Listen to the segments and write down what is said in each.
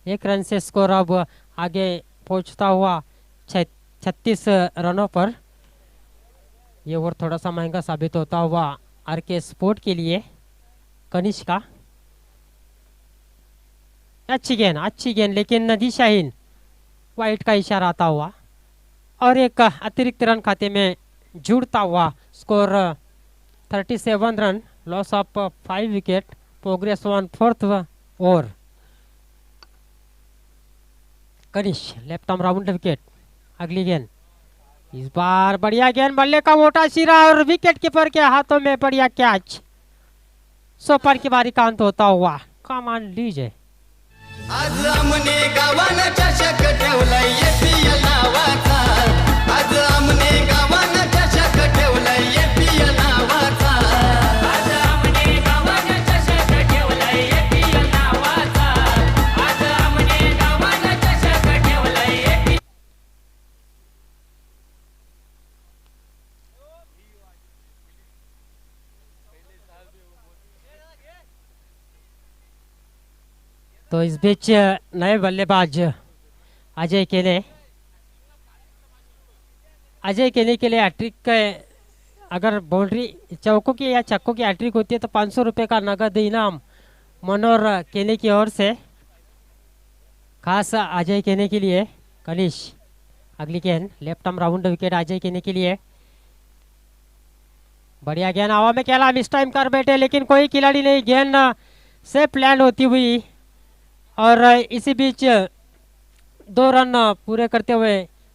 एक रन से स्कोर अब आगे पहुंचता हुआ 36 रनों पर। ये ओवर थोड़ा सा महंगा साबित होता हुआ आरके स्पोर्ट के लिए। कनिष्का, अच्छी गेंद लेकिन दिशाहीन। वाइट का इशारा आता हुआ और एक अतिरिक्त रन खाते में जुड़ता हुआ। Score 37 run, loss of 5 wicket, progress on fourth over. Kanish left arm round wicket. अगली गेंद, इस बार बढ़िया गेंद, बल्ले का मोटा सिरा और विकेट कीपर के हाथों में बढ़िया कैच। सोपर की बारी का अंत होता हुआ। कमान लीजिए। आज आमने गावानं चषक ठेवलाय एपीएल नावाचा। आज आमने गावानं चषक ठेवलाय एपीएल नावाचा। आज आमने गावानं चषक ठेवलाय एपीएल नावाचा। आज आमने गावानं चषक ठेवलाय एपीएल। तो इस बीच नए बल्लेबाज अजय केले के लिए हैट्रिक, अगर बाउंड्री चौकों की या छक्कों की हैट्रिक होती है तो 500 रुपये का नगद इनाम मनोहर केले की ओर से खास अजय केले के लिए। कनिष, अगली गेंद left arm round wicket Ajay केले के लिए। बढ़िया गेंद हवा में खेला, मिस टाइम कर बैठे लेकिन कोई खिलाड़ी नहीं। गेंद से प्लान होती हुई और इसी बीच 2 रन पूरे करते हुए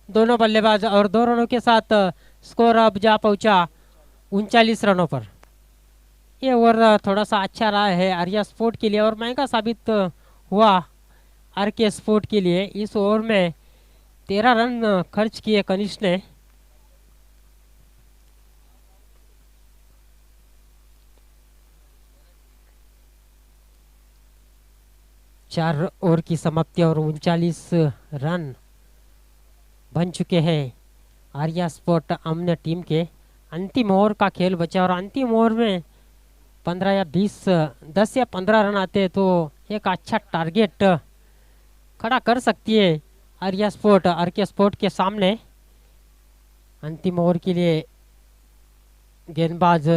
दोनों बल्लेबाज और 2 रनों के साथ स्कोर अब जा पहुंचा 39 रनों पर। ये ओवर थोड़ा सा अच्छा रहा है आर्या स्पोर्ट के लिए और महंगा साबित हुआ आरके स्पोर्ट के लिए। इस ओवर में 13 रन खर्च किए कनिष्क ने। चार ओवर की समाप्ति और 39 रन बन चुके हैं आर्या स्पोर्ट अमन टीम के। अंतिम ओवर का खेल बचा और अंतिम ओवर में 15 या 20, 10 या 15 रन आते तो एक अच्छा टारगेट खड़ा कर सकती है आर्या स्पोर्ट आरके स्पोर्ट के सामने। अंतिम ओवर के लिए गेंदबाज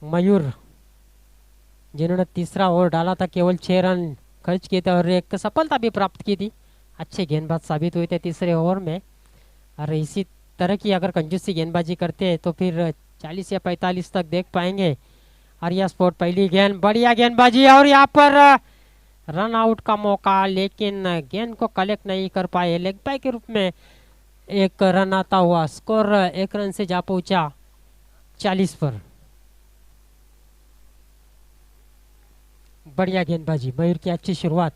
मयूर, जिन्होंने तीसरा ओवर डाला था, केवल 6 रन खर्च किए थे और एक सफलता भी प्राप्त की थी। अच्छे गेंदबाज साबित हुए थे तीसरे ओवर में और इसी तरह की अगर कंजूसी गेंदबाजी करते हैं तो फिर 40 या 45 तक देख पाएंगे आर्या स्पोर्ट। पहली गेंद, बढ़िया गेंदबाजी और यहाँ पर रन आउट का मौका लेकिन गेंद को कलेक्ट नहीं कर पाए। लेग बाय के रूप में एक रन आता हुआ। स्कोर 1 रन से जा पहुंचा 40 पर। बढ़िया गेंदबाजी, मयूर की अच्छी शुरुआत।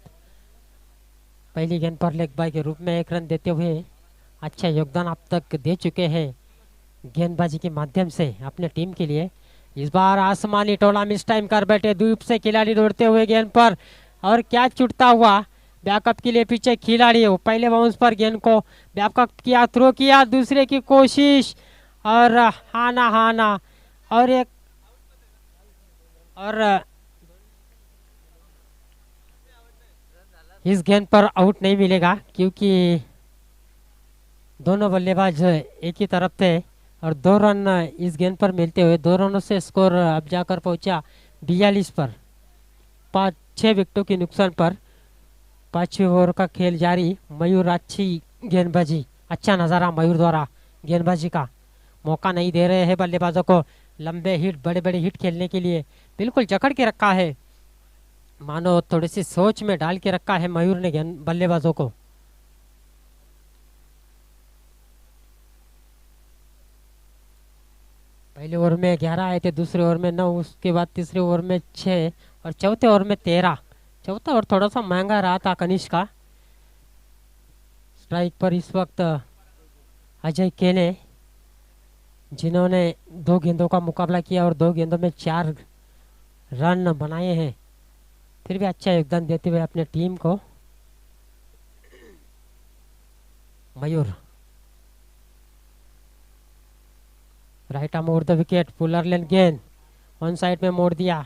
पहली गेंद पर लेग बाय के रूप में 1 रन देते हुए अच्छा योगदान अब तक दे चुके हैं गेंदबाजी के माध्यम से अपने टीम के लिए। इस बार आसमानी टोला मिस टाइम कर बैठे। द्वीप से खिलाड़ी दौड़ते हुए गेंद पर और क्या छूटता हुआ। बैकअप के लिए पीछे खिलाड़ी, वो पहले बाउंस पर गेंद को बैकअप किया, थ्रो किया, दूसरे की कोशिश और हाना और एक और इस गेंद पर आउट नहीं मिलेगा क्योंकि दोनों बल्लेबाज एक ही तरफ थे और 2 रन इस गेंद पर मिलते हुए 2 रनों से स्कोर अब जाकर पहुंचा 42 पर। 5-6 विकेटों के नुकसान पर 5वें ओवर का खेल जारी। मयूर अच्छी गेंदबाजी, अच्छा नज़ारा मयूर द्वारा गेंदबाजी का। मौका नहीं दे रहे हैं बल्लेबाजों को लंबे हिट, बड़े बड़े हिट खेलने के लिए। बिल्कुल जकड़ के रखा है, मानो थोड़ी सी सोच में डाल के रखा है मयूर ने बल्लेबाजों को। पहले ओवर में 11 आए थे, दूसरे ओवर में 9, उसके बाद तीसरे ओवर में 6 और चौथे ओवर में 13। चौथा ओवर थोड़ा सा महंगा रहा था कनिष्क का। स्ट्राइक पर इस वक्त अजय केले, जिन्होंने 2 गेंदों का मुकाबला किया और 2 गेंदों में 4 रन बनाए हैं, फिर भी अच्छा योगदान देते हुए अपने टीम को। Mayur right arm over the wicket, fuller length गेंद ऑन साइड में मोड़ दिया।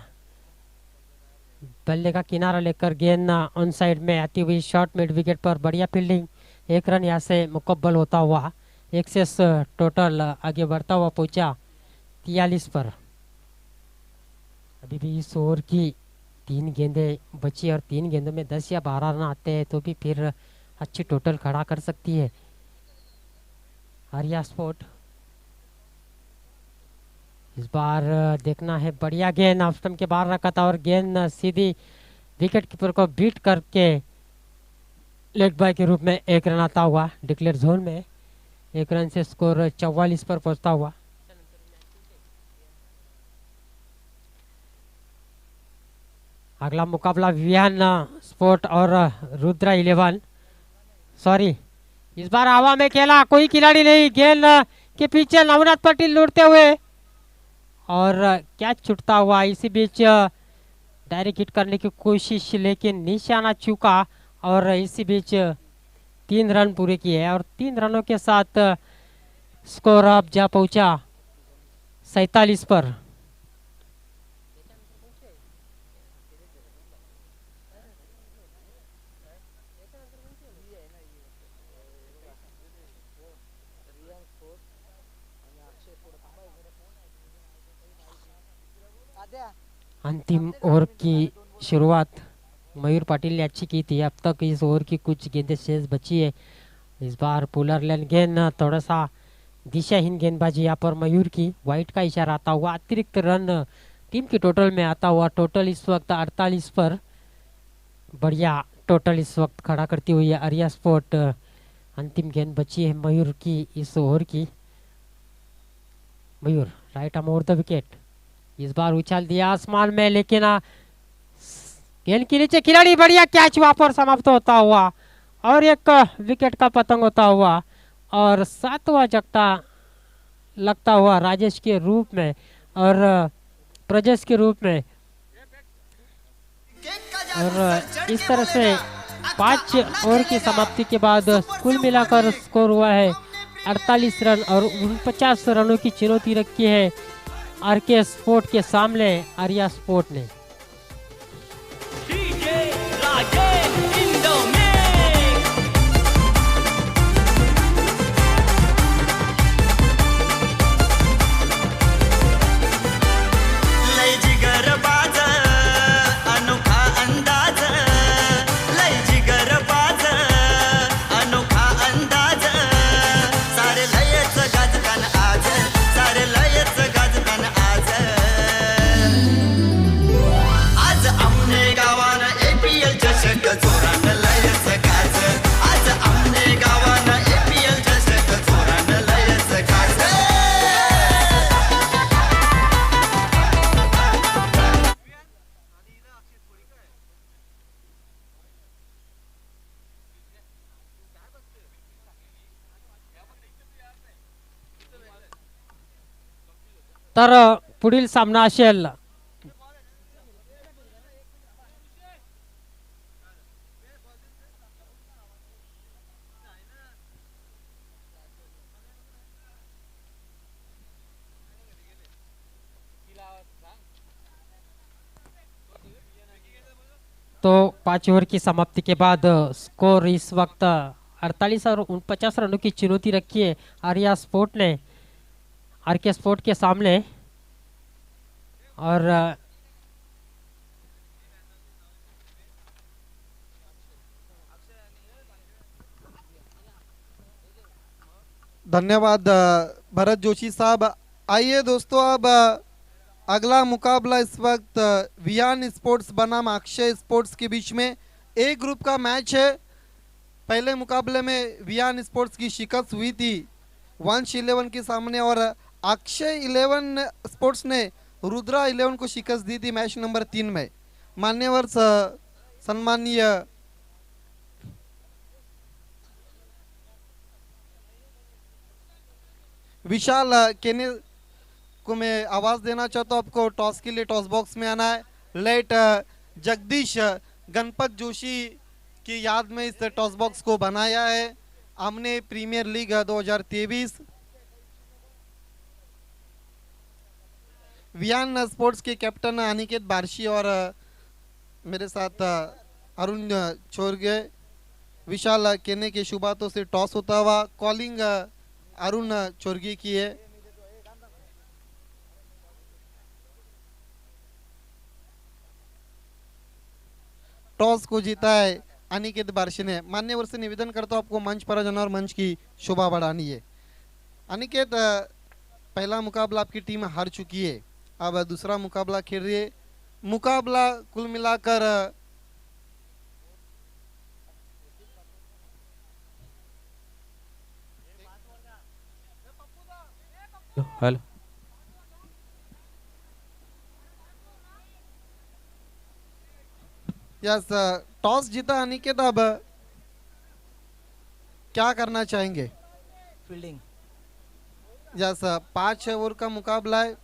बल्ले का किनारा लेकर गेंद ऑन साइड में आती हुई शॉर्ट मिड विकेट पर बढ़िया फील्डिंग, 1 रन यहाँ से मुकम्मल होता हुआ एक्सेस टोटल आगे बढ़ता हुआ पहुंचा 43 पर। अभी भी इस ओवर की 3 गेंदें बची और 3 गेंदों में 10 या 12 रन आते हैं तो भी फिर अच्छी टोटल खड़ा कर सकती है आर्या स्पोर्ट। इस बार देखना है, बढ़िया गेंद ऑफ स्टंप के बाहर रखा था और गेंद सीधी विकेट कीपर को बीट करके लेग बाय के रूप में 1 रन आता हुआ डिक्लेयर जोन में। 1 रन से स्कोर 44 पर पहुंचता हुआ। अगला मुकाबला विहान स्पोर्ट और रुद्रा 11। सॉरी, इस बार हवा में खेला, कोई खिलाड़ी नहीं, गेंद के पीछे नवनाथ पाटिल लौटते हुए और कैच छूटता हुआ। इसी बीच डायरेक्ट हिट करने की कोशिश लेकिन निशाना चूका और इसी बीच 3 रन पूरे किए और 3 रनों के साथ स्कोर अब जा पहुंचा 47 पर। अंतिम ओवर की शुरुआत मयूर पाटिल ने अच्छी की थी। अब तक इस ओवर की कुछ गेंदें शेष बची है। इस बार पुलर लेन गेंद थोड़ा सा दिशाहीन गेंदबाजी यहाँ पर मयूर की। वाइट का इशारा आता हुआ अतिरिक्त रन टीम की टोटल में आता हुआ। टोटल इस वक्त 48 पर। बढ़िया टोटल इस वक्त खड़ा करती हुई है आर्या स्पोर्ट। अंतिम गेंद बची है मयूर की इस ओवर की। Mayur right arm over the wicket, इस बार उछाल दिया आसमान में लेकिन गेंद के नीचे खिलाड़ी, बढ़िया कैच वहां पर समाप्त होता हुआ और एक विकेट का पतंग होता हुआ और 7वां जगता लगता हुआ राजेश के रूप में और प्रजेश के रूप में। और इस तरह से 5 ओवर की समाप्ति के बाद कुल मिलाकर स्कोर हुआ है 48 रन और 49 रनों की चुनौती रखी है आरके स्पोर्ट के सामने आर्या स्पोर्ट ने। तर पुढील सामना असेल तो 5 ओवर की समाप्ति के बाद स्कोर इस वक्त 48 और 49 रनों की चुनौती रखी है आर्या स्पोर्ट ने आरके स्पोर्ट के सामने। और धन्यवाद भरत जोशी साहब। आइए दोस्तों, अब अगला मुकाबला इस वक्त वियान स्पोर्ट्स बनाम अक्षय स्पोर्ट्स के बीच में ए ग्रुप का मैच है। पहले मुकाबले में वियान स्पोर्ट्स की शिकस्त हुई थी वंश 11 के सामने और अक्षय 11 स्पोर्ट्स ने रुद्रा 11 को शिकस्त दी थी मैच नंबर 3 में। मान्यवर सम्मानीय विशाल केने को मैं आवाज देना चाहता हूँ आपको। टॉस के लिए टॉस बॉक्स में आना है। लेट जगदीश गणपत जोशी की याद में इस टॉस बॉक्स को बनाया है हमने प्रीमियर लीग 2023। वियान स्पोर्ट्स के कैप्टन अनिकेत बार्शी और मेरे साथ अरुण चोरगे, विशाल केने के शुभ हाथों से टॉस होता हुआ कॉलिंग अरुण चोरगे की है। टॉस को जीता है अनिकेत बारशी ने। मान्यवर से निवेदन करता हूं आपको मंच पर आ जाना और मंच की शोभा बढ़ानी है। अनिकेत, पहला मुकाबला आपकी टीम हार चुकी है, अब दूसरा मुकाबला खेल रही है। मुकाबला कुल मिलाकर हेलो यस, टॉस जीता अनिकेत, अब क्या करना चाहेंगे? फील्डिंग। यस, 5 ओवर का मुकाबला है।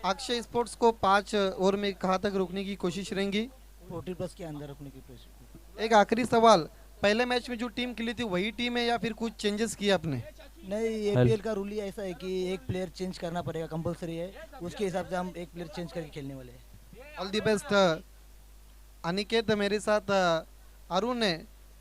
अक्षय स्पोर्ट्स को 5 ओवर में कहाँ तक रोकने की कोशिश रहेंगी? 40+ के अंदर रखने की कोशिश। एक आखिरी सवाल, पहले मैच में जो टीम खेली थी वही टीम है या फिर कुछ चेंजेस किए आपने? नहीं, एपीएल का रूल ही ऐसा है कि एक प्लेयर चेंज करना पड़ेगा, कंपलसरी है। उसके हिसाब से हम एक प्लेयर चेंज करके खेलने वाले हैं। All the best Aniket. मेरे साथ अरुण है।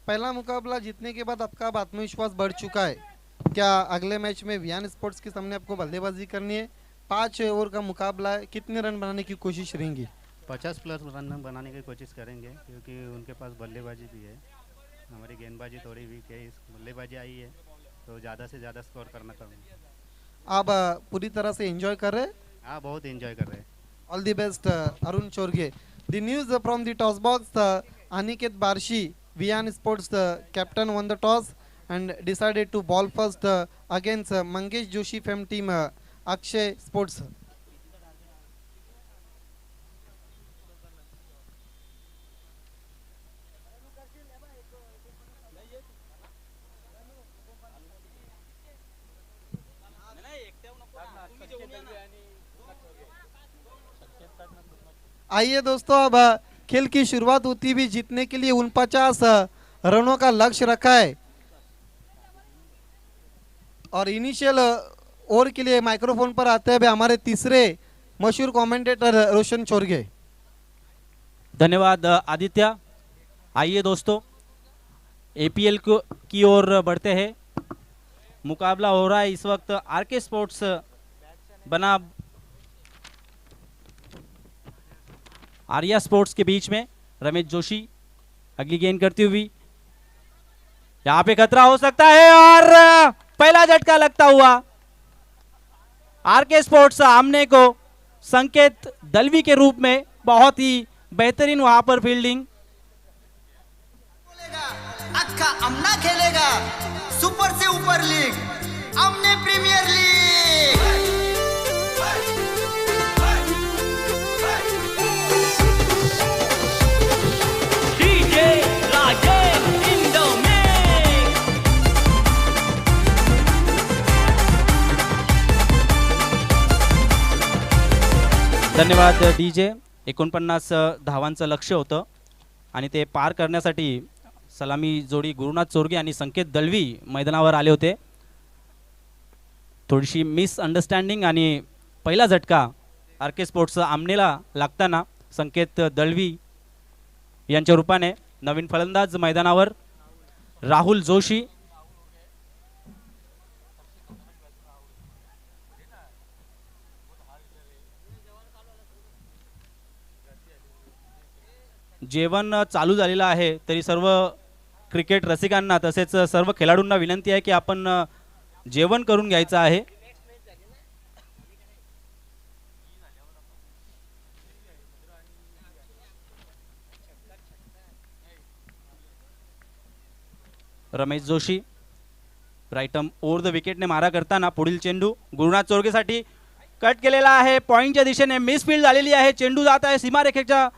पहला मुकाबला जीतने के बाद आपका अब आत्मविश्वास बढ़ चुका है, क्या अगले मैच में वियान स्पोर्ट्स के सामने आपको बल्लेबाजी करनी है? 5 ओवर का मुकाबला है, कितने रन बनाने की कोशिश रहेंगी? 50+ रन बनाने की कोशिश करेंगे, क्योंकि उनके पास बल्लेबाजी भी है। हमारी गेंदबाजी थोड़ी वीक है, इस बल्लेबाजी आई है तो ज़्यादा से ज़्यादा स्कोर करना करूँगा। आप पूरी तरह से एंजॉय कर रहे हैं? हाँ, बहुत एंजॉय कर रहे हैं। All the best Arun Chorge. The news from the toss box, Aniket Barshi, Viyan sports captain won the toss and decided to ball first against Mangesh Joshi from team Akshay Sports. आइए दोस्तों, अब खेल की शुरुआत होती हुई जीतने के लिए 49 रनों का लक्ष्य रखा है और इनिशियल ओवर के लिए माइक्रोफोन पर आते हैं हमारे तीसरे मशहूर कमेंटेटर रोशन चोरगे। धन्यवाद आदित्य। आइए दोस्तों, एपीएल की ओर बढ़ते हैं। मुकाबला हो रहा है इस वक्त आरके स्पोर्ट्स बनाम आर्या स्पोर्ट्स के बीच में। रमेश जोशी अगली गेंद करती हुई, यहां पे खतरा हो सकता है और पहला झटका लगता हुआ आरके स्पोर्ट्स सामने को संकेत दलवी के रूप में। बहुत ही बेहतरीन वहां पर फील्डिंग। अक्का अमना खेलेगा सुपर से ऊपर league, Amne premier league. DJ Rajesh in the mix. धन्यवाद डीजे। 49 धावांचं लक्ष्य होतं आणि ते पार करण्यासाठी सलामी जोडी गुरुनाथ चोरगे आणि संकेत दळवी मैदानावर आले होते। थोडीशी मिसअंडरस्टँडिंग आणि पहिला झटका आरके स्पोर्ट्स आमनेला लागताना संकेत दळवी यांच्या रूपाने नवीन फलंदाज मैदानावर राहुल जोशी। जेवण चालू झालेलं आहे, तरी सर्व क्रिकेट रसिकांना तसेच सर्व खेळाडूंना विनंती आहे की आपण जेवण करून घ्यायचं आहे। Ramesh Joshi right arm over the विकेटने मारा करताना पुढील चेंडू गुरुनाथ चोरगेसाठी कट केलेला आहे, पॉइंटच्या दिशेने मिसफील्ड झालेली आहे। चेंडू जात आहे सीमारेखेच्या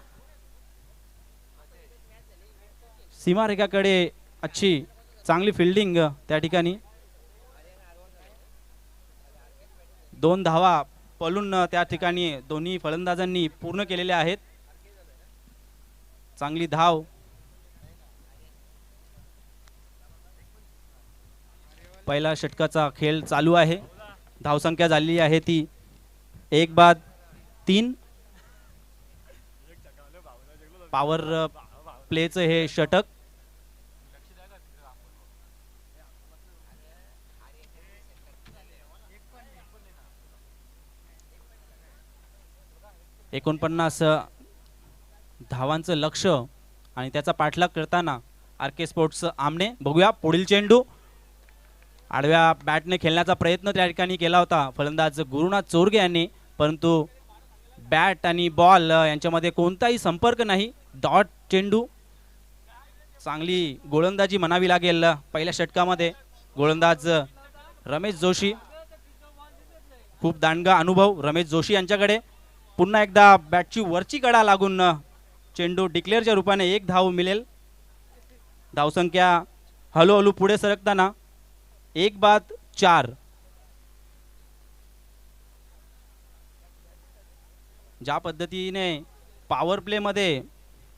सीमारेखाकडे। अच्छी चांगली फिल्डिंग त्या ठिकाणी। 2 धावा पळून त्या ठिकाणी दोन्ही फलंदाजांनी पूर्ण केलेल्या आहेत। चांगली धाव। पहिला षटकाचा खेळ चालू आहे। धावसंख्या झालेली आहे ती 1 बाद 3। पॉवर प्लेचं हे षटक. एकोणपन्नास धावांचं लक्ष आणि त्याचा पाठलाग करताना आर के स्पोर्ट्स आमने. बघूया पुढील चेंडू. आडव्या बॅटने खेळण्याचा प्रयत्न त्या ठिकाणी केला होता फलंदाज गुरुनाथ चोरगे यांनी, परंतु बॅट आणि बॉल यांच्यामध्ये कोणताही संपर्क नाही. डॉट चेंडू. चांगली गोलंदाजी म्हणावी लागेल पहिल्या षटकामध्ये. गोलंदाज रमेश जोशी, खूप दांडगा अनुभव रमेश जोशी यांच्याकडे. पुन्हा एकदा बॅटची वरची कडा लागून चेंडू डिक्लेअरच्या रूपाने 1 धाव मिळेल. धावसंख्या हळूहळू पुढे सरकताना 1-4. ज्या पद्धतीने पॉवर प्ले मध्ये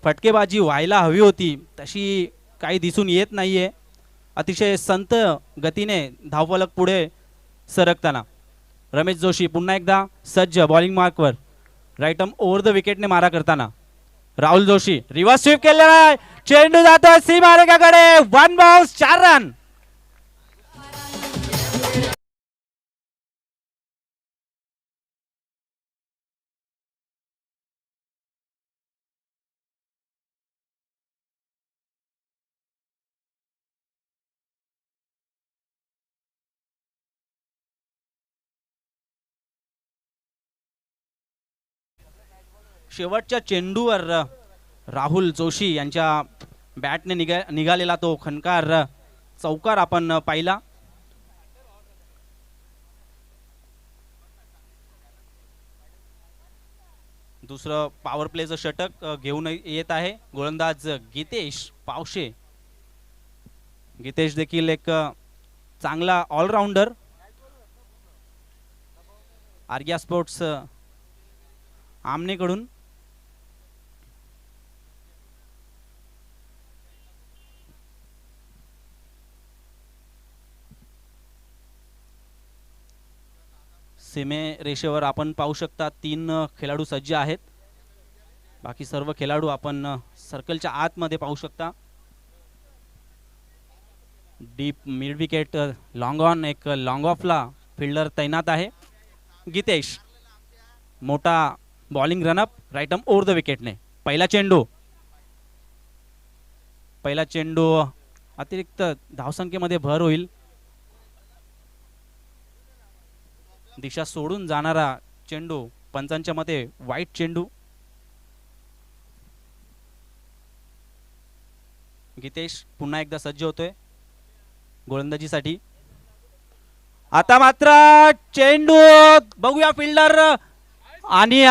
फटकेबाजी व्हायला हवी होती तशी काही दिसून येत नाहीये. अतिशय संत गतीने धावफलक पुढे सरकताना रमेश जोशी पुन्हा एकदा सज्ज बॉलिंग मार्कवर. राईट आर्म ओव्हर द विकेटने मारा करताना राहुल जोशी रिव्हर्स स्वीप केलेला आहे. चेंडू जातो सीमारेखाकडे. 1 बाउन्स 4 रन. शेवटच्या चेंडूवर राहुल जोशी यांच्या बॅटने निघालेला तो खणकार चौकार आपण पाहिला. दुसरं पॉवर प्लेचं षटक घेऊन येत आहे गोलंदाज गीतेश पावशे. गीतेश देखील एक चांगला ऑलराऊंडर. आर्या स्पोर्ट्स आमनेकडून. सीमे रेषेवर आपण पाहू शकता 3 खेळाडू सज्ज आहेत. बाकी सर्व खेळाडू आपण सर्कलच्या आतमध्ये पाहू शकता. Deep mid wicket long on, एक लॉंग ऑफला फिल्डर तैनात आहे. गीतेश मोठा bowling run up right arm over the विकेटने. पहिला चेंडू अतिरिक्त धावसंख्येमध्ये भर होईल. दिशा सोडून जाणारा चेंडू पंचांच्या मते वाईट चेंडू. गीतेश पुन्हा एकदा सज्ज होतोय गोलंदाजीसाठी. आता मात्र चेंडू बघूया फिल्डर आणि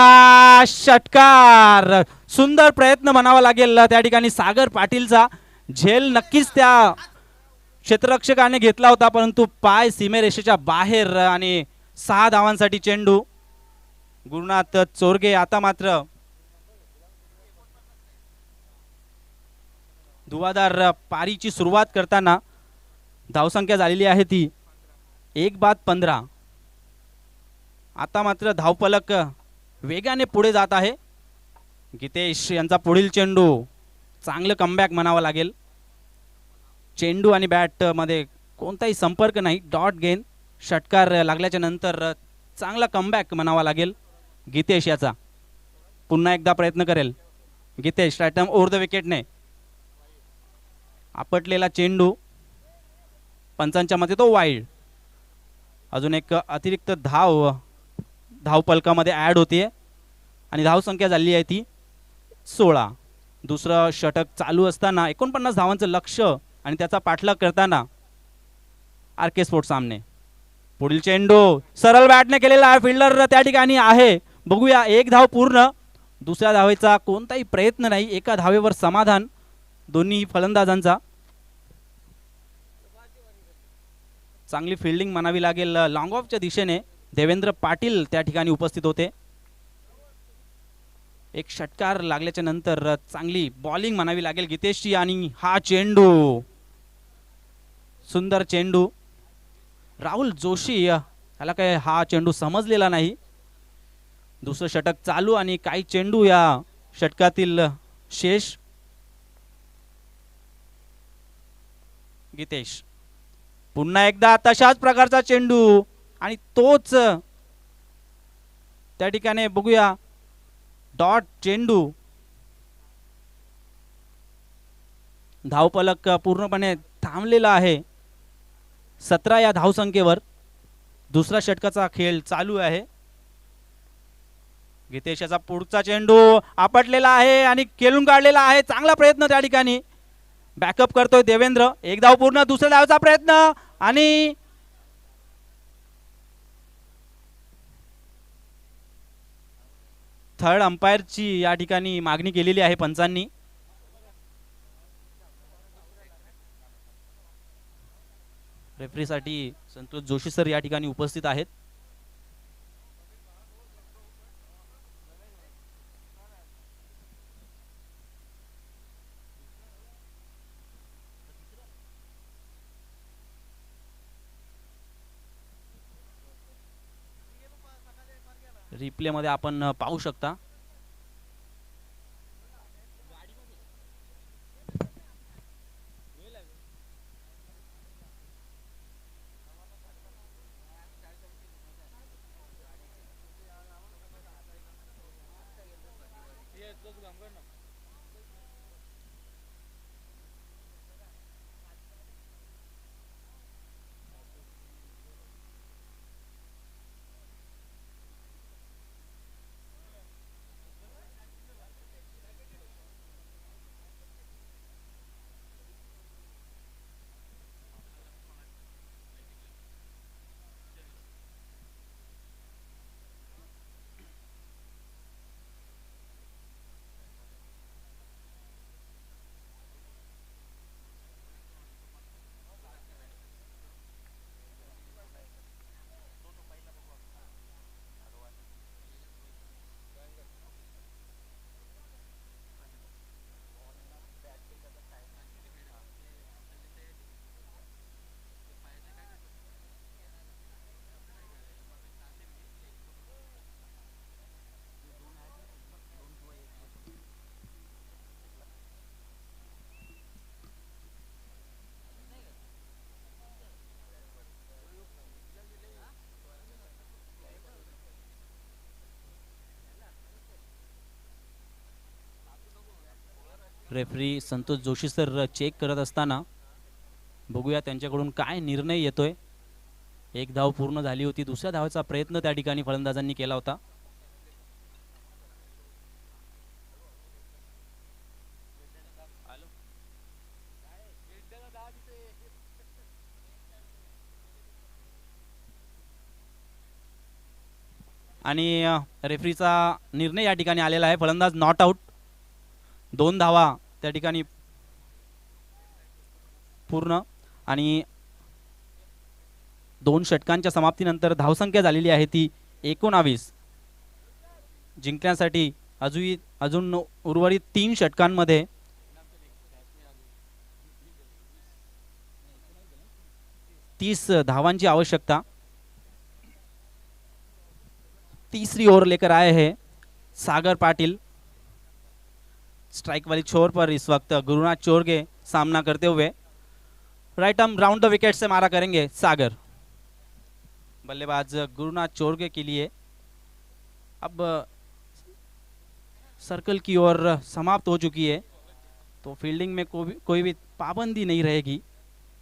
षटकार. सुंदर प्रयत्न म्हणावा लागेल त्या ठिकाणी सागर पाटीलचा. झेल नक्कीच त्या क्षेत्ररक्षकाने घेतला होता परंतु पाय सीमेरेषेच्या बाहेर आणि 6 धावांसाठी चेंडू. गुरुनाथ चोरगे आता मात्र धुवाधार पारीची सुरुवात करताना धावसंख्या झालेली आहे ती 1-15. आता मात्र धावफलक वेगाने पुढे जात आहे. गीतेश यांचा पुढील चेंडू चांगलं कमबॅक म्हणावं लागेल. चेंडू आणि बॅट मध्ये कोणताही संपर्क नाही. Dot gain. षटकार लागल्याच्या नंतर चांगला कमबॅक म्हणावा लागेल गीतेश याचा. पुन्हा एकदा प्रयत्न करेल Geetesh. Right arm over the विकेटने. आपटलेला चेंडू पंचांच्या मते तो वाईड. अजून एक अतिरिक्त धावफलकामध्ये ऍड होतीये आणि धावसंख्या झाली आहे ती 16. दुसरं षटक चालू असताना 49 धावांचं लक्ष आणि त्याचा पाठलाग करताना आर के स्पोर्ट्स सामने. पुढील चेंडू सरळ बॅटने केलेला आहे. फिल्डर त्या ठिकाणी आहे. बघूया 1 धाव पूर्ण. दुसऱ्या धावेचा कोणताही प्रयत्न नाही. एका धावेवर समाधान दोन्ही फलंदाजांचा. चांगली फिल्डिंग म्हणावी लागेल लॉंग ऑफच्या दिशेने. देवेंद्र पाटील त्या ठिकाणी उपस्थित होते. एक षटकार लागल्याच्या नंतर चांगली बॉलिंग म्हणावी लागेल गीतेशची. आणि हा चेंडू सुंदर चेंडू. राहुल जोशी याला काय हा चेंडू समजलेला नाही. दुसरं षटक चालू आणि काही चेंडू या षटकातील शेष गीतेश पुन्हा एकदा तशाच प्रकारचा चेंडू आणि तोच त्या ठिकाणी बघूया डॉट चेंडू धावफलक पूर्णपणे थांबलेला आहे 17 या धावसंख्येवर दुसरा षटकाचा खेळ चालू आहे गीतेशाचा पुढचा चेंडू आपटलेला आहे आणि खेळून काढलेला आहे चांगला प्रयत्न त्या ठिकाणी बॅकअप करतोय देवेंद्र एक धाव पूर्ण दुसऱ्या धावचा प्रयत्न आणि थर्ड अंपायरची या ठिकाणी मागणी केलेली आहे पंचांनी रेफरीसाठी संतोष जोशी सर या ठिकाणी उपस्थित आहेत रिप्ले मध्ये आपण पाहू शकता रेफरी संतोष जोशी सर चेक करत असताना बघूया त्यांच्याकडून काय निर्णय येतोय एक धाव पूर्ण झाली होती दुसऱ्या धावाचा प्रयत्न त्या ठिकाणी फलंदाजांनी केला होता आणि रेफरीचा निर्णय या ठिकाणी आलेला आहे फलंदाज नॉट आउट 2 धावा त्या ठिकाणी पूर्ण आणि 2 षटकांच्या समाप्तीनंतर धावसंख्या झालेली आहे ती 19 जिंकण्यासाठी अजून उर्वरित 3 षटकांमध्ये 30 धावांची आवश्यकता तीसरी ओवर लेकर आए हैं सागर पाटिल स्ट्राइक वाली छोर पर इस वक्त गुरुनाथ चोरगे सामना करते हुए right arm round the wicket से मारा करेंगे सागर बल्लेबाज गुरुनाथ चोरगे के लिए अब सर्कल की ओर समाप्त हो चुकी है तो फील्डिंग में कोई भी पाबंदी नहीं रहेगी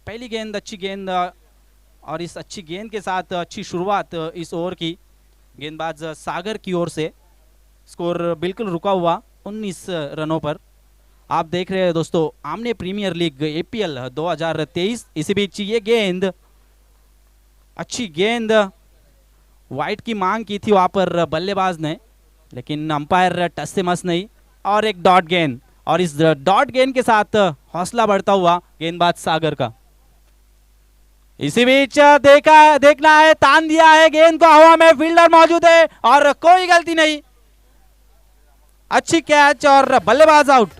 पहली गेंद अच्छी गेंद और इस अच्छी गेंद के साथ अच्छी शुरुआत इस ओवर की गेंदबाज सागर की ओर से स्कोर बिल्कुल रुका हुआ 19 रनों पर आप देख रहे हैं दोस्तों आमने प्रीमियर लीग एपीएल 2023 इसी बीच ये गेंद अच्छी गेंद वाइट की मांग की थी वहां पर बल्लेबाज ने लेकिन अंपायर टच से मस नहीं और एक डॉट गेंद और इस डॉट गेंद के साथ हौसला बढ़ता हुआ गेंदबाज सागर का इसी बीच देखना है तान दिया है गेंद को हवा में फील्डर मौजूद है और कोई गलती नहीं अच्छी कैच और बल्लेबाज आउट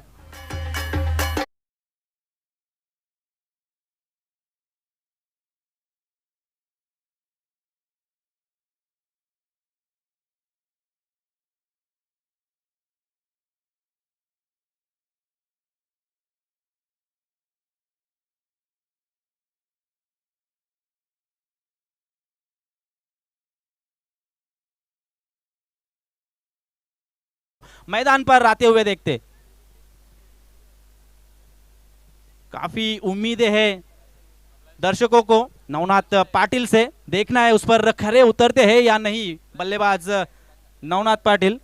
मैदान पर आते हुए देखते। काफी उम्मीदें हैं दर्शकों को नवनाथ पाटिल से, देखना है उस पर खरे उतरते हैं या नहीं बल्लेबाज नवनाथ पाटिल।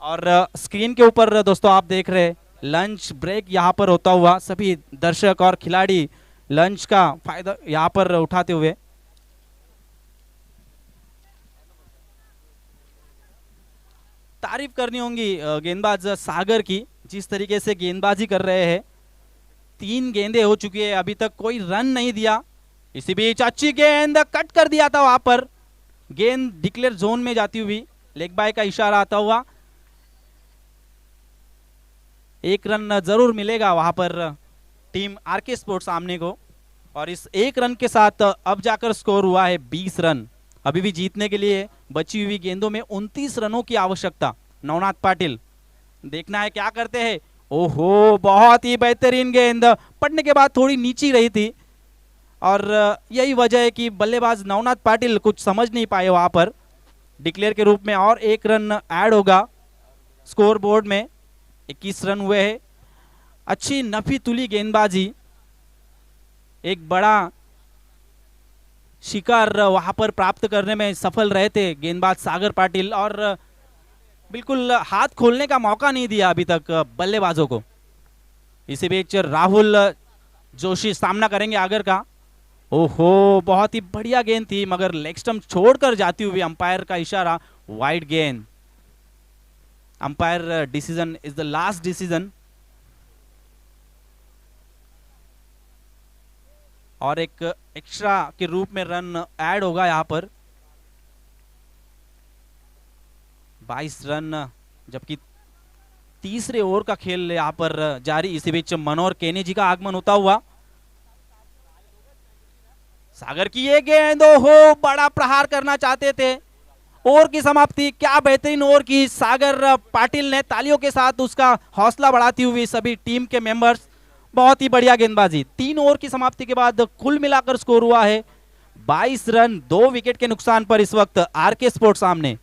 और स्क्रीन के ऊपर दोस्तों आप देख रहे हैं लंच ब्रेक यहाँ पर होता हुआ, सभी दर्शक और खिलाड़ी लंच का फायदा यहाँ पर उठाते हुए। तारीफ करनी होगी गेंदबाज सागर की, जिस तरीके से गेंदबाजी कर रहे हैं। 3 गेंदें हो चुकी है, अभी तक कोई रन नहीं दिया। इसी बीच अच्छी गेंद कट कर दिया था वहां पर, गेंद डिक्लेयर जोन में जाती हुई, लेग बाय का इशारा आता हुआ। 1 रन जरूर मिलेगा वहां पर टीम आरके स्पोर्ट्स सामने को। और इस 1 रन के साथ अब जाकर स्कोर हुआ है 20 रन। अभी भी जीतने के लिए बची हुई गेंदों में 29 रनों की आवश्यकता। नवनाथ पाटिल देखना है क्या करते हैं। ओहो, बहुत ही बेहतरीन गेंद, पड़ने के बाद थोड़ी नीची रही थी और यही वजह है कि बल्लेबाज नवनाथ पाटिल कुछ समझ नहीं पाए वहां पर। डिक्लेयर के रूप में और 1 रन ऐड होगा स्कोर बोर्ड में। 21 रन हुए हैं। अच्छी नफी तुली गेंदबाजी, एक बड़ा शिकार वहां पर प्राप्त करने में सफल रहे थे गेंदबाज सागर पाटिल, और बिल्कुल हाथ खोलने का मौका नहीं दिया अभी तक बल्लेबाजों को। इसी बीच राहुल जोशी सामना करेंगे आगर का। ओहो, बहुत ही बढ़िया गेंद थी मगर लेग स्टंप छोड़कर जाती हुई, अंपायर का इशारा, वाइड गेंद। Umpire decision is the last decision. और एक एक्स्ट्रा के रूप में रन ऐड होगा यहां पर। 22 रन, जबकि तीसरे ओवर का खेल यहां पर जारी। इसी बीच मनोहर केने जी का आगमन होता हुआ। सागर की ये गेंद, हो बड़ा प्रहार करना चाहते थे। ओवर की समाप्ति, क्या बेहतरीन ओवर की सागर पाटिल ने, तालियों के साथ उसका हौसला बढ़ाती हुई सभी टीम के मेंबर्स। बहुत ही बढ़िया गेंदबाजी। 3 ओवर की समाप्ति के बाद कुल मिलाकर स्कोर हुआ है 22 रन, 2 विकेट के नुकसान पर इस वक्त आरके स्पोर्ट्स सामने।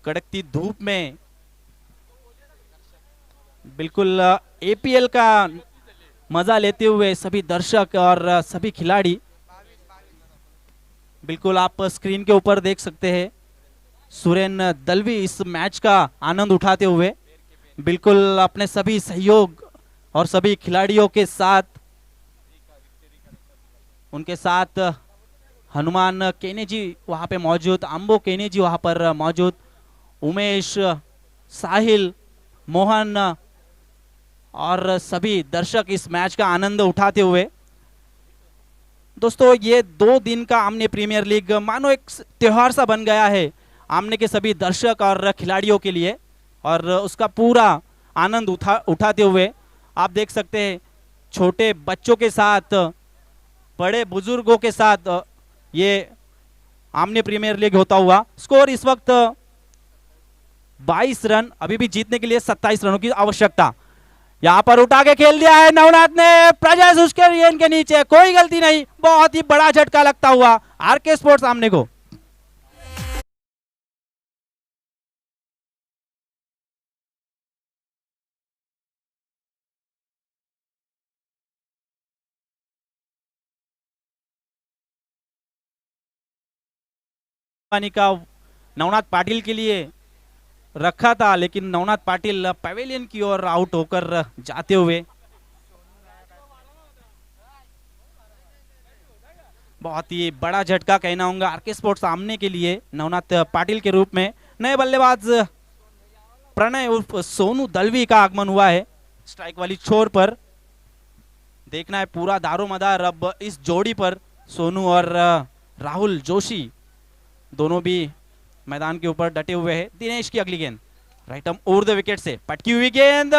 कड़कती धूप में बिल्कुल एपीएल का मजा लेते हुए सभी दर्शक और सभी खिलाड़ी, बिल्कुल आप स्क्रीन के ऊपर देख सकते हैं सुरेन दलवी इस मैच का आनंद उठाते हुए, बिल्कुल अपने सभी सहयोग और सभी खिलाड़ियों के साथ, उनके साथ हनुमान केने जी वहां पे मौजूद, अंबो केने जी वहां पर मौजूद, उमेश, साहिल, मोहन और सभी दर्शक इस मैच का आनंद उठाते हुए। दोस्तों, ये 2 दिन का आमने प्रीमियर लीग मानो एक त्योहार सा बन गया है आमने के सभी दर्शक और खिलाड़ियों के लिए, और उसका पूरा आनंद उठाते हुए आप देख सकते हैं छोटे बच्चों के साथ, बड़े बुजुर्गों के साथ ये आमने प्रीमियर लीग होता हुआ। स्कोर इस वक्त 22 रन, अभी भी जीतने के लिए 27 रनों की आवश्यकता। यहां पर उठा के खेल दिया है नवनाथ ने, प्रजेश उसके रेन के नीचे, कोई गलती नहीं। बहुत ही बड़ा झटका लगता हुआ आरके स्पोर्ट्स सामने को। का नवनाथ पाटिल के लिए रखा था, लेकिन नवनाथ पाटिल पवेलियन की ओर आउट होकर जाते हुए। बहुत ही बड़ा झटका कहना होगा आरके स्पोर्ट्स सामने के लिए नवनाथ पाटिल के रूप में। नए बल्लेबाज प्रणय उर्फ सोनू दलवी का आगमन हुआ है स्ट्राइक वाली छोर पर। देखना है पूरा दारोमदार अब इस जोड़ी पर। सोनू और राहुल जोशी दोनों भी मैदान के ऊपर डटे हुए हैं। दिनेश की अगली गेंद right arm over the wicket से, पटकी हुई गेंद,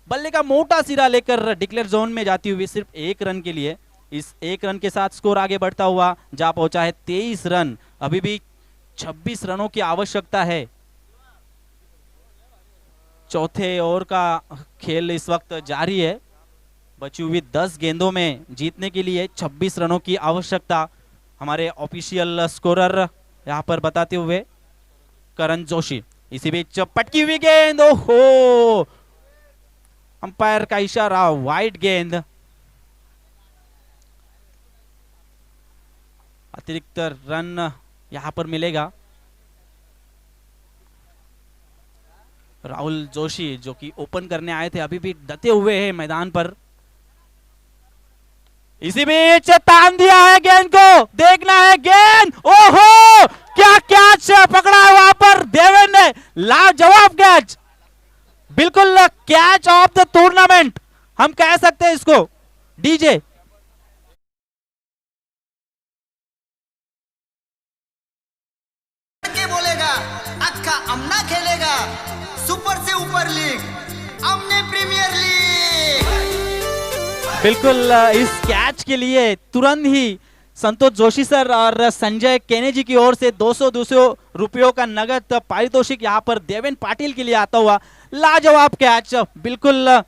बल्ले का मोटा सिरा लेकर डिक्लेयर जोन में जाती हुई सिर्फ 1 रन के लिए। इस 1 रन के साथ स्कोर आगे बढ़ता हुआ जा पहुंचा है 23 रन। अभी भी 26 रनों की आवश्यकता है। चौथे ओवर का खेल इस वक्त जारी है। बची हुई 10 गेंदों में जीतने के लिए 26 रनों की आवश्यकता, हमारे ऑफिशियल स्कोरर यहां पर बताते हुए। करण जोशी। इसी बीच पटकी हुई गेंद, ओहो, अंपायर का इशारा, वाइड गेंद। अतिरिक्त रन यहां पर मिलेगा। राहुल जोशी जो कि ओपन करने आए थे अभी भी डटे हुए हैं मैदान पर। इसी बीच तान दिया है गेंद को, देखना है गेंद, ओहो, क्या कैच पकड़ा है वहां पर देवेन ने, लाजवाब कैच, बिल्कुल कैच ऑफ द टूर्नामेंट हम कह सकते हैं इसको। डीजे के बोलेगा अक्का अमना खेलेगा सुपर से ऊपर लीग, अमने प्रीमियर लीग। बिल्कुल इस कैच के लिए तुरंत ही संतोष जोशी सर और संजय केने जी की ओर से 200 रुपयों का नगद पारितोषिक यहां पर देवेन पाटिल के लिए आता हुआ। लाजवाब कैच, बिल्कुल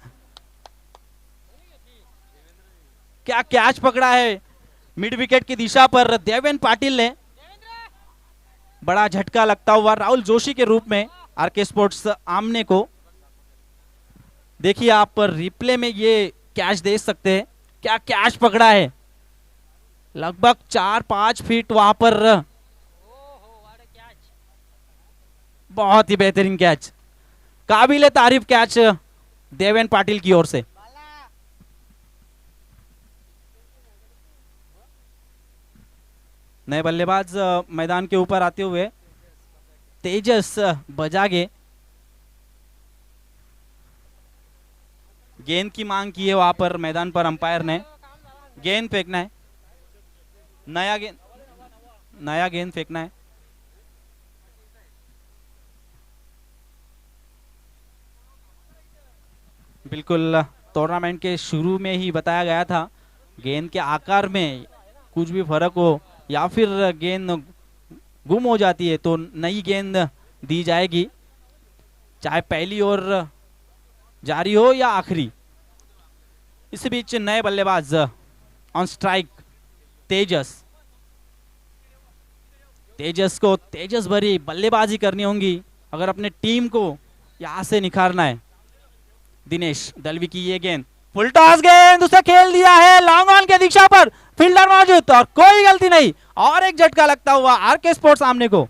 क्या कैच पकड़ा है मिड विकेट की दिशा पर देवेन पाटिल ने। बड़ा झटका लगता हुआ राहुल जोशी के रूप में आरके स्पोर्ट्स आमने को। देखिए आप रिप्ले में ये कैच देख सकते हैं, क्या कैच पकड़ा है, लगभग 4-5 फीट वहां पर। बहुत ही बेहतरीन कैच, काबिले तारीफ कैच देवेन पाटिल की ओर से। नए बल्लेबाज मैदान के ऊपर आते हुए तेजस बजागे, गेंद की मांग की है वहां पर मैदान पर अंपायर ने। गेंद फेंकना है, नया गेंद फेंकना है। बिल्कुल टूर्नामेंट के शुरू में ही बताया गया था, गेंद के आकार में कुछ भी फर्क हो या फिर गेंद गुम हो जाती है तो नई गेंद दी जाएगी, चाहे पहली ओवर जारी हो या आखिरी। इस बीच नए बल्लेबाज ऑन स्ट्राइक तेजस को तेजस भरी बल्लेबाजी करनी होगी अगर अपने टीम को यहां से निखारना है। दिनेश दलवी की ये गेंद, फुल टॉस गेंद, उसे खेल दिया है लॉन्ग ऑन के दिशा पर, फील्डर मौजूद और कोई गलती नहीं, और एक झटका लगता हुआ आरके स्पोर्ट्स सामने को।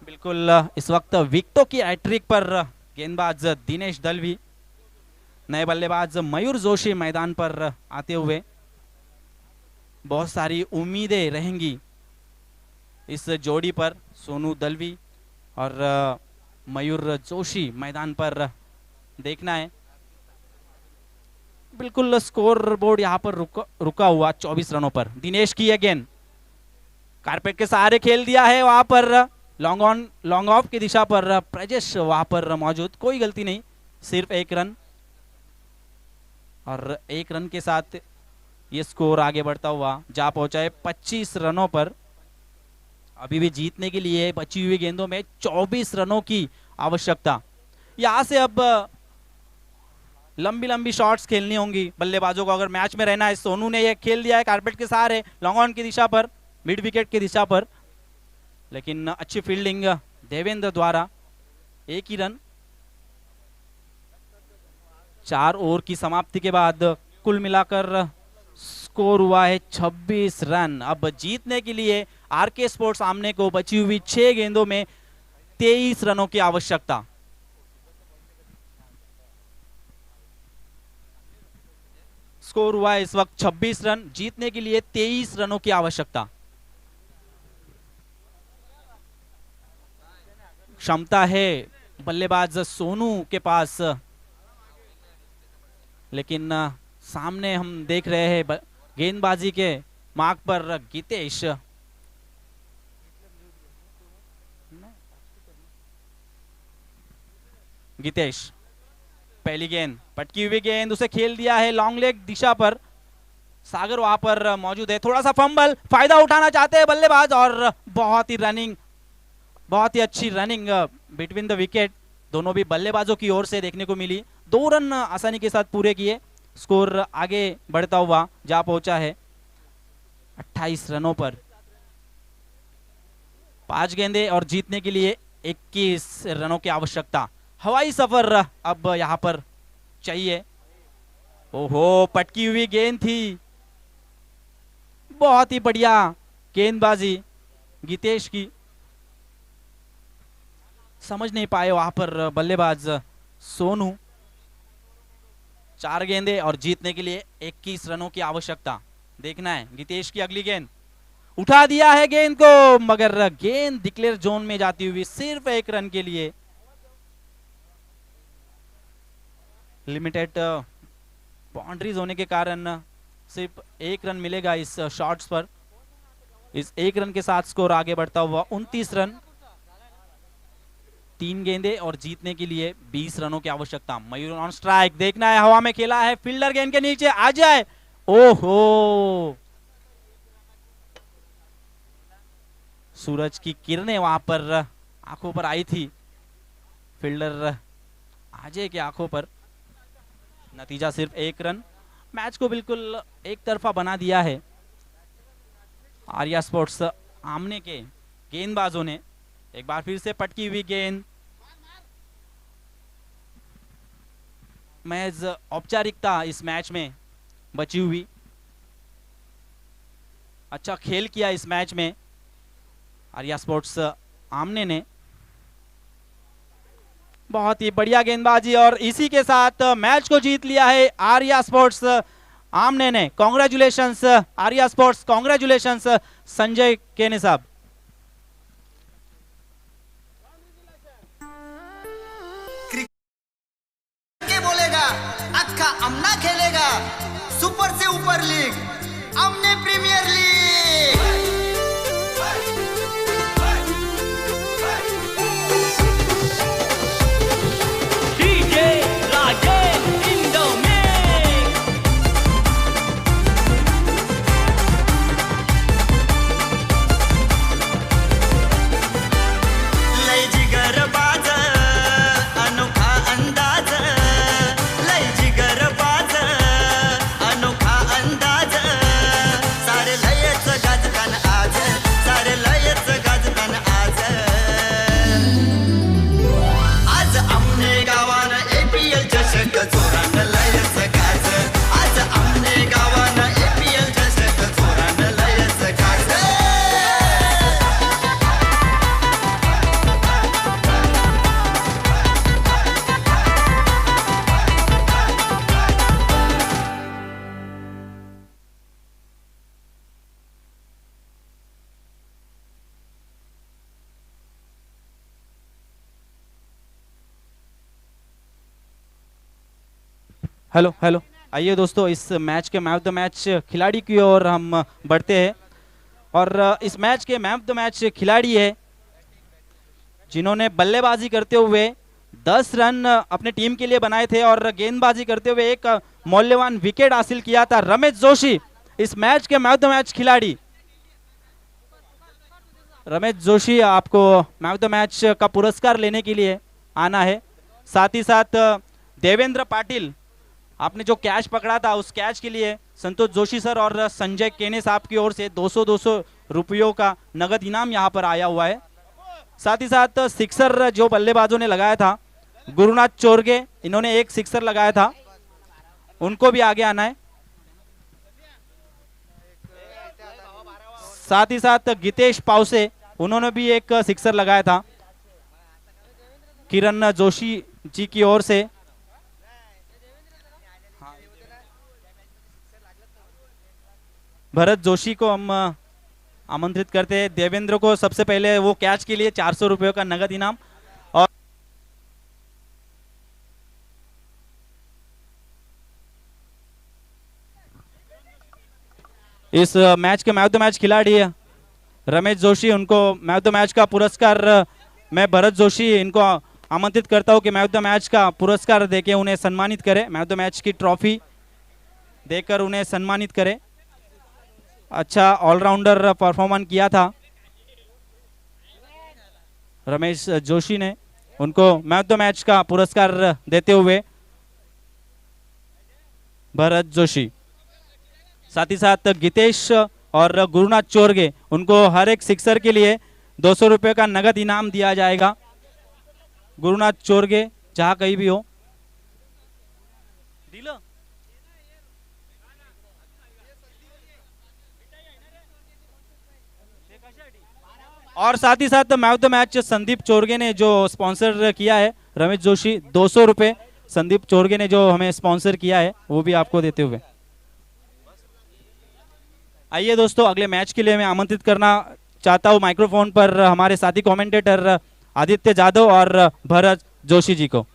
बिल्कुल इस वक्त विकेटों की हैट्रिक पर गेंदबाज दिनेश दलवी, नए बल्लेबाज मयूर जोशी मैदान पर आते हुए। बहुत सारी उम्मीदें रहेंगी इस जोड़ी पर, सोनू दलवी और मयूर जोशी मैदान पर, देखना है। बिल्कुल स्कोर बोर्ड यहां पर रुका हुआ 24 रनों पर। दिनेश की यह गेंद कारपेट के सहारे खेल दिया है वहां पर, लॉन्ग ऑफ की दिशा पर प्रजेश वहां पर मौजूद, कोई गलती नहीं, सिर्फ एक रन, और एक रन के साथ ये स्कोर आगे बढ़ता हुआ जा पहुंचा है 25 रनों पर। अभी भी जीतने के लिए बची हुई गेंदों में 24 रनों की आवश्यकता। यहां से अब लंबी लंबी शॉट्स खेलनी होंगी बल्लेबाजों को अगर मैच में रहना है। सोनू ने यह खेल दिया है कारपेट के सहारे लॉन्ग ऑन की दिशा पर, मिड विकेट की दिशा पर, लेकिन अच्छी फील्डिंग देवेंद्र द्वारा, एक ही रन। 4 ओवर की समाप्ति के बाद कुल मिलाकर स्कोर हुआ है 26 रन। अब जीतने के लिए आरके स्पोर्ट्स सामने को बची हुई 6 गेंदों में 23 रनों की आवश्यकता। स्कोर हुआ है इस वक्त 26 रन, जीतने के लिए 23 रनों की आवश्यकता। क्षमता है बल्लेबाज सोनू के पास, लेकिन सामने हम देख रहे हैं गेंदबाजी के मार्ग पर गीतेश। गीतेश, पहली गेंद पटकी हुई गेंद, उसे खेल दिया है लॉन्ग लेग दिशा पर। सागर वहां पर मौजूद है, थोड़ा सा फंबल, फायदा उठाना चाहते हैं बल्लेबाज और बहुत ही अच्छी रनिंग बिटवीन द विकेट। दोनों भी बल्लेबाजों की ओर से देखने को मिली। 2 रन आसानी के साथ पूरे किए, स्कोर आगे बढ़ता हुआ जा पहुंचा है 28 रनों पर। 5 गेंदे और जीतने के लिए 21 रनों की आवश्यकता। हवाई सफर अब यहां पर चाहिए। ओहो, पटकी हुई गेंद थी, बहुत ही बढ़िया गेंदबाजी गीतेश की। समझ नहीं पाए वहां पर बल्लेबाज सोनू। 4 गेंदे और जीतने के लिए 21 रनों की आवश्यकता। देखना है गीतेश की अगली गेंद, उठा दिया है गेंद को, मगर गेंद डिक्लेयर जोन में जाती हुई सिर्फ 1 रन के लिए। लिमिटेड बाउंड्रीज होने के कारण सिर्फ 1 रन मिलेगा इस शॉट्स पर। इस 1 रन के साथ स्कोर आगे बढ़ता हुआ 29 रन। 3 गेंदे और जीतने के लिए 20 रनों की आवश्यकता। मयूर ऑन स्ट्राइक, देखना है, हवा में खेला है, फील्डर गेंद के नीचे आ जाए। ओहो, सूरज की किरणें वहां पर आंखों पर आई थी फील्डर अजय की आंखों पर। नतीजा सिर्फ 1 रन, मैच को बिल्कुल एक तरफा बना दिया है आर्या स्पोर्ट्स आमने के गेंदबाजों ने। एक बार फिर से पटकी हुई गेंद, महज औपचारिकता इस मैच में बची हुई। अच्छा खेल किया इस मैच में आर्या स्पोर्ट्स आमने ने, बहुत ही बढ़िया गेंदबाजी और इसी के साथ मैच को जीत लिया है आर्या स्पोर्ट्स आमने ने। Congratulations Arya sports, congratulations Sanjay केने साहब। के बोलेगा अक्का अमना खेलेगा सुपर से ऊपर league, Amne premier league. DJ Rajesh in the mix. लय जिगर बाज अनोखा अंदाज, लय जिगर बाज अनोखा अंदाज, सारे लयच गाजतान आज, सारे लयच गाजतान आज। आज आमने गावान APL चषक जोरान लयच गाज, आज आमने गावान APL चषक जोरान लयच गाज। हेलो हेलो, आइए दोस्तों, इस मैच के मैन ऑफ द मैच खिलाड़ी की ओर हम बढ़ते हैं। और इस मैच के मैन ऑफ द मैच खिलाड़ी है जिन्होंने बल्लेबाजी करते हुए 10 रन अपने टीम के लिए बनाए थे और गेंदबाजी करते हुए एक मूल्यवान विकेट हासिल किया था। रमेश जोशी इस मैच के मैन ऑफ द मैच खिलाड़ी। रमेश जोशी, आपको मैन ऑफ द मैच का पुरस्कार लेने के लिए आना है। साथ ही साथ देवेंद्र पाटिल, आपने जो कैच पकड़ा था उस कैच के लिए संतोष जोशी सर और संजय केने साहब की ओर से 200 रुपयों का नगद इनाम यहां पर आया हुआ है। साथ ही साथ सिक्सर जो बल्लेबाजों ने लगाया था, गुरुनाथ चोरगे, इन्होंने एक सिक्सर लगाया था, उनको भी आगे आना है। साथ ही साथ गीतेश पावसे, उन्होंने भी एक सिक्सर लगाया था किरण जोशी जी की ओर से। भरत जोशी को हम आमंत्रित करते हैं। देवेंद्र को सबसे पहले वो कैच के लिए 400 रुपयों का नगद इनाम। और इस मैच के मैन ऑफ द मैच खिलाड़ी रमेश जोशी, उनको मैन ऑफ द मैच का पुरस्कार मैं भरत जोशी इनको आमंत्रित करता हूं कि मैन ऑफ द मैच का पुरस्कार देके उन्हें सम्मानित करें, मैन ऑफ द मैच की ट्रॉफी देकर उन्हें सम्मानित करें। अच्छा ऑलराउंडर परफॉर्मेंस किया था रमेश जोशी ने, उनको मैन ऑफ द मैच का पुरस्कार देते हुए भरत जोशी। साथ ही साथ गीतेश और गुरुनाथ चोरगे, उनको हर एक सिक्सर के लिए 200 रुपए का नगद इनाम दिया जाएगा। गुरुनाथ चोरगे जहां कहीं भी हो। और साथ ही साथ man of the match Sandeep Chorge ने जो स्पॉन्सर किया है, रमेश जोशी 200 रुपए संदीप चोरगे ने जो हमें स्पॉन्सर किया है वो भी आपको देते हुए। आइए दोस्तों, अगले मैच के लिए मैं आमंत्रित करना चाहता हूं माइक्रोफोन पर हमारे साथी कमेंटेटर आदित्य जादव और भरत जोशी जी को।